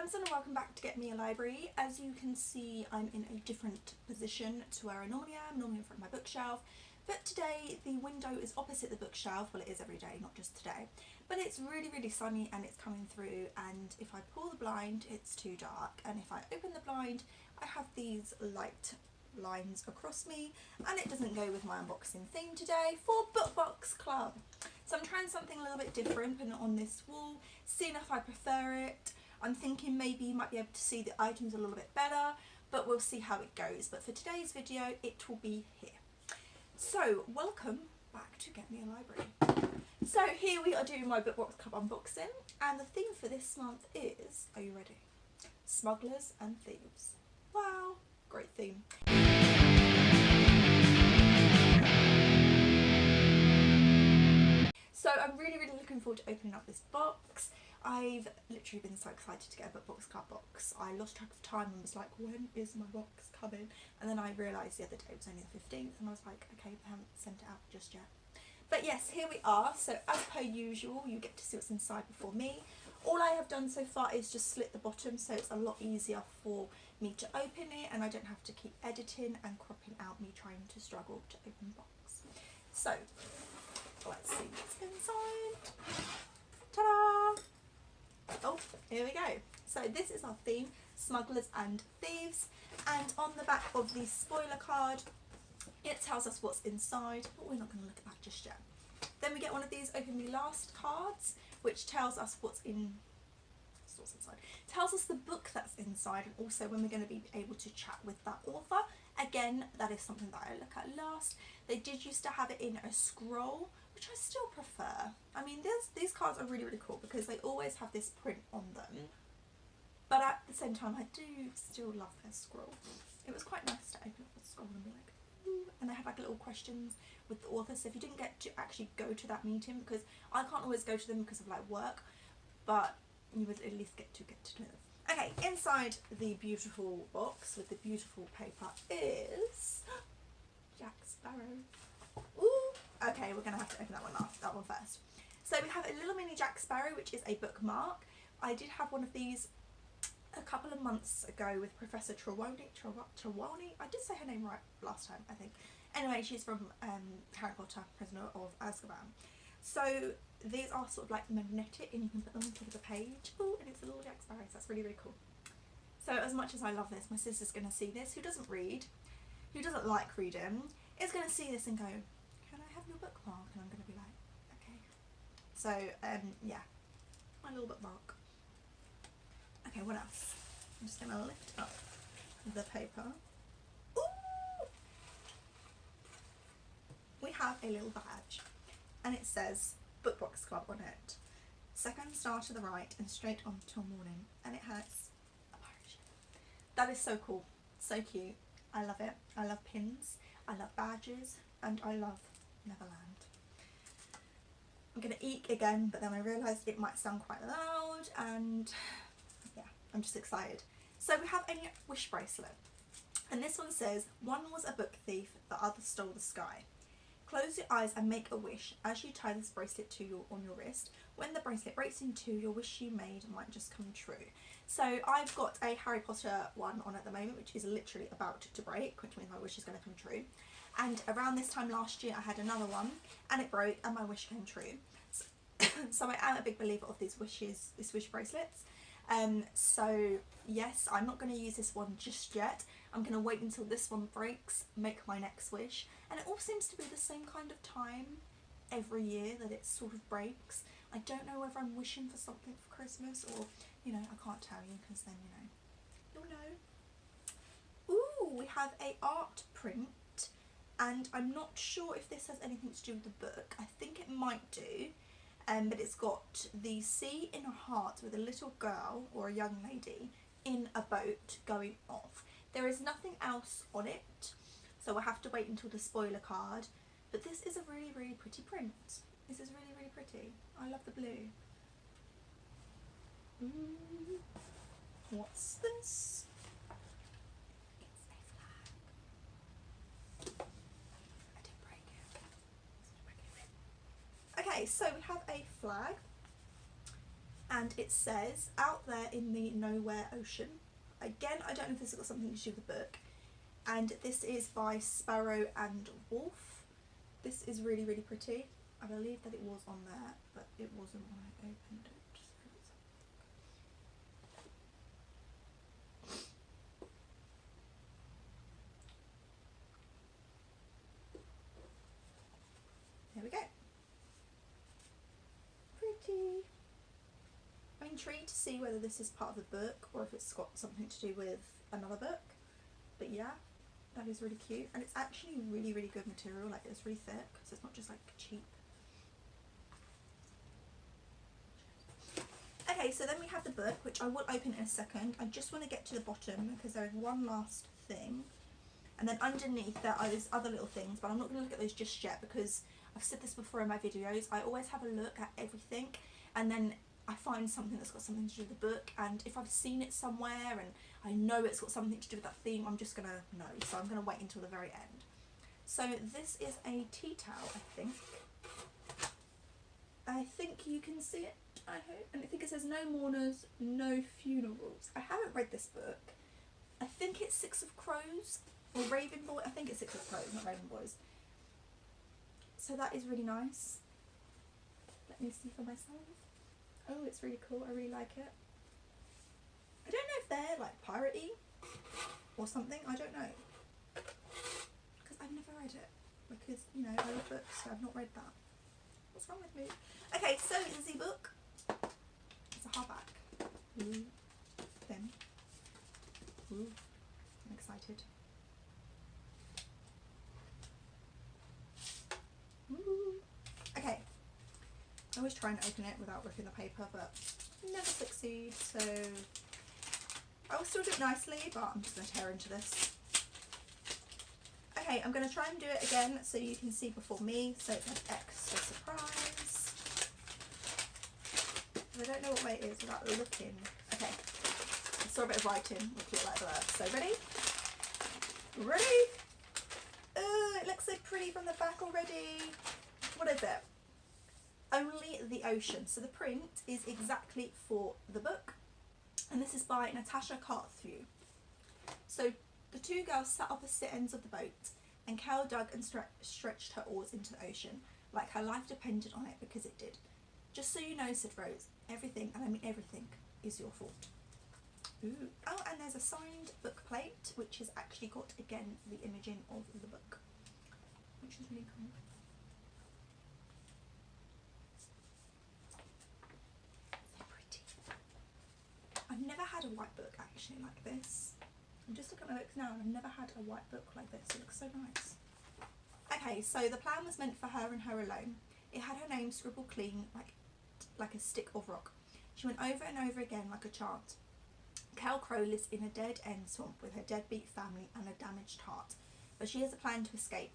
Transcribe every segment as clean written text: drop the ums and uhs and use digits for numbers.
Tamsin and welcome back to Get Me a Library. As you can see, I'm in a different position to where I normally am, normally in front of my bookshelf. But today the window is opposite the bookshelf. Well, it is every day, not just today. But it's really sunny and it's coming through, and if I pull the blind it's too dark, and if I open the blind I have these light lines across me, and it doesn't go with my unboxing theme today for Bookbox Club. So I'm trying something a little bit different, putting it on this wall, seeing if I prefer it. I'm thinking maybe you might be able to see the items a little bit better, but we'll see how it goes. But for today's video it will be here. So welcome back to Get Me a Library. So here we are doing my Bookbox Club unboxing, and the theme for this month is, are you ready? Smugglers and Thieves. Wow, great theme. So I'm really looking forward to opening up this box. I've literally been so excited to get a Bookbox Club box. I lost track of time and was like, when is my box coming? And then I realised the other day it was only the 15th, and I was like, okay, they haven't sent it out just yet. But yes, here we are. So as per usual, you get to see what's inside before me. All I have done so far is just slit the bottom, so it's a lot easier for me to open it, and I don't have to keep editing and cropping out me trying to struggle to open the box. So let's see what's inside. Ta-da! Oh, here we go. So this is our theme, Smugglers and Thieves, and on the back of the spoiler card it tells us what's inside, but we're not going to look at that just yet. Then we get one of these Open Me Last cards, which tells us what's inside. Tells us the book that's inside, and also when we're going to be able to chat with that author. Again, that is something that I look at last. They did used to have it in a scroll, which I still prefer. I mean, these cards are really cool because they always have this print on them, but at the same time I do still love their scroll. It was quite nice to open up the scroll and be like, ooh, and they had like little questions with the author, so if you didn't get to actually go to that meeting, because I can't always go to them because of like work, but you would at least get to know them. Okay, inside the beautiful box with the beautiful paper is Jack Sparrow. Ooh, okay, we're gonna have to open that one first. So we have a little mini Jack Sparrow, which is a bookmark. I did have one of these a couple of months ago with Professor Trelawney. I did say her name right last time, I think. Anyway, she's from Harry Potter, Prisoner of Azkaban. So these are sort of like magnetic, and you can put them on top of the page. Oh, and it's a little Jack Sparrow, so that's really cool. So as much as I love this, my sister's going to see this, who doesn't read, who doesn't like reading, is going to see this and go, can I have your bookmark? And I'm going to be like, okay. So yeah, my little bookmark. Okay, what else? I'm just going to lift up the paper. Ooh! We have a little badge, and it says Bookbox Club on it. Second star to the right and straight on till morning, and it has a pirate ship. That is so cool, so cute. I love it. I love pins, I love badges, and I love Neverland. I'm going to eek again, but then I realised it might sound quite loud, and yeah, I'm just excited. So we have a wish bracelet, and this one says, one was a book thief, the other stole the sky. Close your eyes and make a wish as you tie this bracelet on your wrist. When the bracelet breaks in two, your wish you made might just come true. So I've got a Harry Potter one on at the moment, which is literally about to break, which means my wish is going to come true. And around this time last year I had another one, and it broke and my wish came true. So I am a big believer of these wish bracelets. So yes, I'm not going to use this one just yet. I'm going to wait until this one breaks, make my next wish, and it all seems to be the same kind of time every year that it sort of breaks. I don't know whether I'm wishing for something for Christmas, or, you know, I can't tell you, because then, you know, you'll know. Ooh, we have a art print, and I'm not sure if this has anything to do with the book. I think it might do. But it's got the sea in a heart with a little girl or a young lady in a boat going off. There is nothing else on it, so we'll have to wait until the spoiler card. But this is a really pretty print. This is really pretty. I love the blue. Ooh. What's this? It's a flag. I didn't break it. Okay, so we have a flag, and it says, out there in the nowhere ocean. Again, I don't know if this has got something to do with the book. And this is by Sparrow and Wolf. This is really, really pretty. I believe that it was on there, but it wasn't when I opened it. There we go. Pretty. I'm intrigued to see whether this is part of the book or if it's got something to do with another book. But yeah, that is really cute, and it's actually really, really good material. Like, it's really thick, so it's not just like cheap. Okay, so then we have the book, which I will open in a second. I just want to get to the bottom because there is one last thing, and then underneath there are these other little things, but I'm not going to look at those just yet because I've said this before in my videos. I always have a look at everything, and then I find something that's got something to do with the book, and if I've seen it somewhere and I know it's got something to do with that theme, I'm just going to know. So I'm going to wait until the very end. So this is a tea towel, I think. I think you can see it, I hope. And I think it says no mourners, no funerals. I haven't read this book. I think it's Six of Crows or Raven Boy. I think it's Six of Crows, not Raven Boys. So that is really nice. Let me see for myself. Oh, it's really cool. I really like it. I don't know if they're like piratey or something. I don't know. Because I've never read it. Because, you know, I love books, so I've not read that. What's wrong with me? Okay, so this is the book. It's a hardback. Ooh. Thin. Ooh. I'm excited. Ooh. Okay. I always try and open it without ripping the paper, but never succeed, so I will still do it nicely, but I'm just going to tear into this. Okay, I'm going to try and do it again so you can see before me, so it's an extra surprise. I don't know what way it is without looking. Okay, I saw a bit of writing, we'll keep it like that. So ready? Ready? It looks so pretty from the back already. What is it? Only the Ocean. So the print is exactly for the book, and this is by Natasha Carthew. So the two girls sat opposite ends of the boat, and Cal dug and stretched her oars into the ocean like her life depended on it, because it did. Just so you know, said Rose, everything, and I mean everything, is your fault. Ooh. Oh, and there's a signed book plate, which has actually got, again, the imaging of the book, which is really cool. I've never had a white book actually like this. I'm just looking at my books now and I've never had a white book like this. It looks so nice. Okay, so the plan was meant for her and her alone. It had her name scribbled clean like a stick of rock. She went over and over again like a chant. Cal Crow lives in a dead-end swamp with her deadbeat family and a damaged heart, but she has a plan to escape.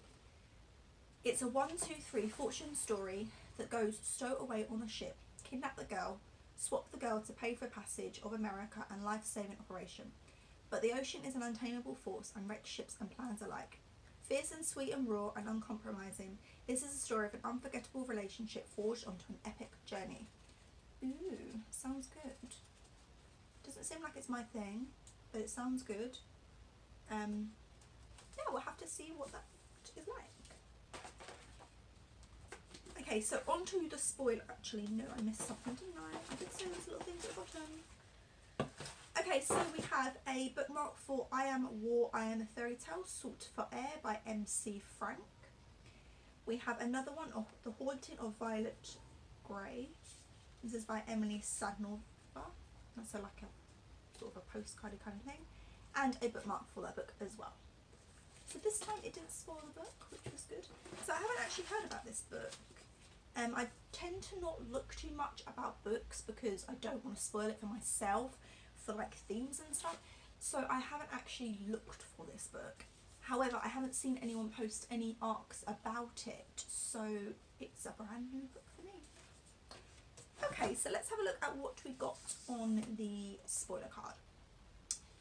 It's a 1, 2, 3 fortune story that goes stow away on a ship, kidnap the girl, swap the girl to pay for passage of America and life-saving operation. But the ocean is an untamable force and wrecks ships and plans alike. Fierce and sweet and raw and uncompromising, this is a story of an unforgettable relationship forged onto an epic journey. Ooh, sounds good. Doesn't seem like it's my thing, but it sounds good. Yeah, we'll have to see what that is like. Okay, so onto the spoiler. Actually, no, I missed something, didn't I? I did say there's little things at the bottom. Okay, so we have a bookmark for I Am War, I Am a Fairy Tale, Salt for Air by MC Frank. We have another one of The Haunting of Violet Grey. This is by Emily Sadnova. That's like a sort of a postcard kind of thing. And a bookmark for that book as well. So this time it didn't spoil the book, which was good. So I haven't actually heard about this book. I tend to not look too much about books because I don't want to spoil it for myself for like themes and stuff. So I haven't actually looked for this book. However, I haven't seen anyone post any arcs about it, so it's a brand new book for me. Okay, so let's have a look at what we got on the spoiler card.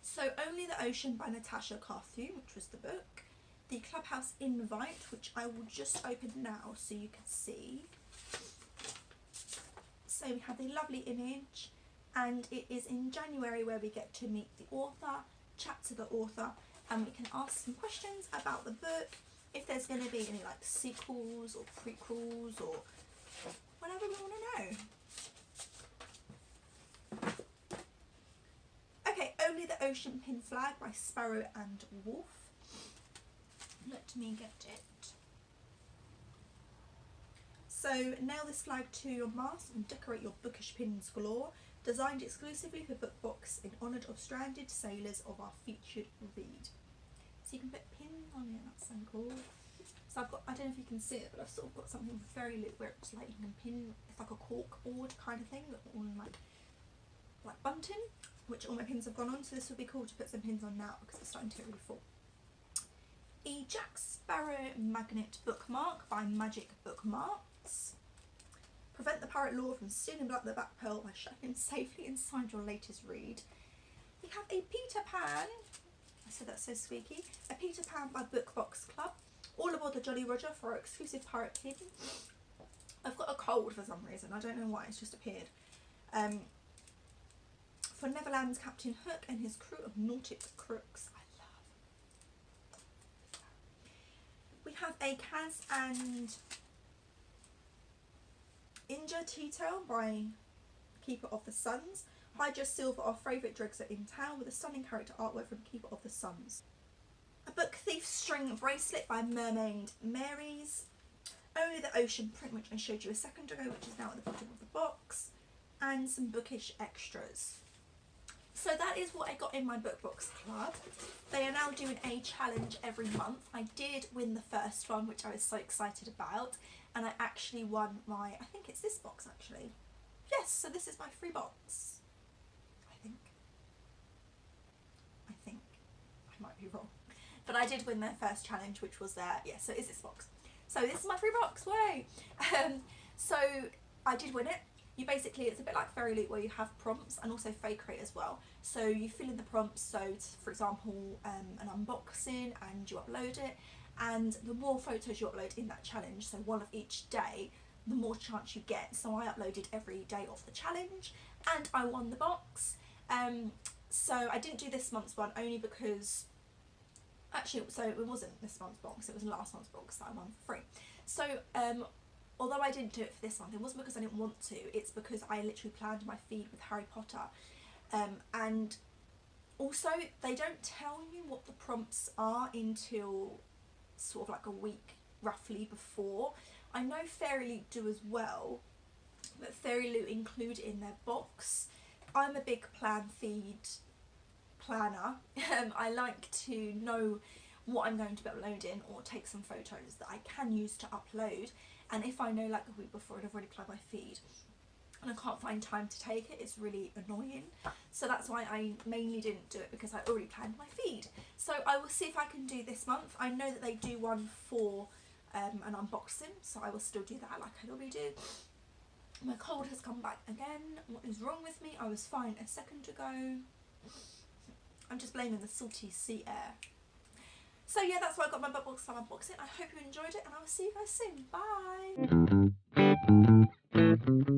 So Only the Ocean by Natasha Carthew, which was the book. The Clubhouse Invite, which I will just open now so you can see. So we have the lovely Inej, and it is in January where we get to meet the author, chat to the author, and we can ask some questions about the book, if there's going to be any like sequels or prequels or whatever we want to know. Okay, Only the Ocean Pin Flag by Sparrow and Wolf. Let me get it. So, nail this flag to your mast and decorate your bookish pins galore. Designed exclusively for Bookbox in honour of stranded sailors of our featured read. So you can put pins on it, that's so cool. So I've got, I don't know if you can see it, but I've sort of got something very little where it's like you can pin, it's like a cork board kind of thing, but on like bunting, which all my pins have gone on, so this would be cool to put some pins on now because it's starting to get really full. A Jack Sparrow Magnet Bookmark by Magic Bookmarks. Prevent the pirate lord from stealing back the back pearl by shutting him safely inside your latest read. We have a Peter Pan, I said that's so squeaky, a Peter Pan by Bookbox Club. All aboard the Jolly Roger for our exclusive pirate pin. I've got a cold for some reason, I don't know why, it's just appeared. For Neverland's Captain Hook and his crew of nautic crooks. I love. We have a Kaz and Inja Tea Tale by Keeper of the Suns. Hide your silver, our favourite dregs are in town, with a stunning character artwork from Keeper of the Suns. A Book Thief String Bracelet by Mermaid Mary's. Only the Ocean print, which I showed you a second ago, which is now at the bottom of the box. And some bookish extras. So that is what I got in my Bookbox Club. They are now doing a challenge every month. I did win the first one, which I was so excited about. And I actually won my, I think it's this box actually. Yes, so this is my free box. I think. I might be wrong. But I did win their first challenge, which was their, yeah, so it is this box. So this is my free box, way. So I did win it. You basically, it's a bit like Fairy Loot where you have prompts and also Fake Rate as well. So you fill in the prompts, so for example, an unboxing, and you upload it. And the more photos you upload in that challenge, so one of each day, the more chance you get. So I uploaded every day of the challenge and I won the box. So I didn't do this month's one only because, actually, so it wasn't this month's box, it was last month's box that I won for free. So although I didn't do it for this month, it wasn't because I didn't want to, it's because I literally planned my feed with Harry Potter. And also, they don't tell you what the prompts are until sort of like a week roughly before. I know Fairy Loot do as well, but Fairy Loot include in their box. I'm a big plan feed planner. I like to know what I'm going to be uploading or take some photos that I can use to upload. And if I know like a week before I've already planned my feed and I can't find time to take it, it's really annoying. So that's why I mainly didn't do it, because I already planned my feed. So I will see if I can do this month. I know that they do one for an unboxing, so I will still do that like I normally do. My cold has come back again. What is wrong with me? I was fine a second ago. I'm just blaming the salty sea air. So yeah, that's why I got my Bookbox Club unboxing. I hope you enjoyed it and I will see you guys soon. Bye!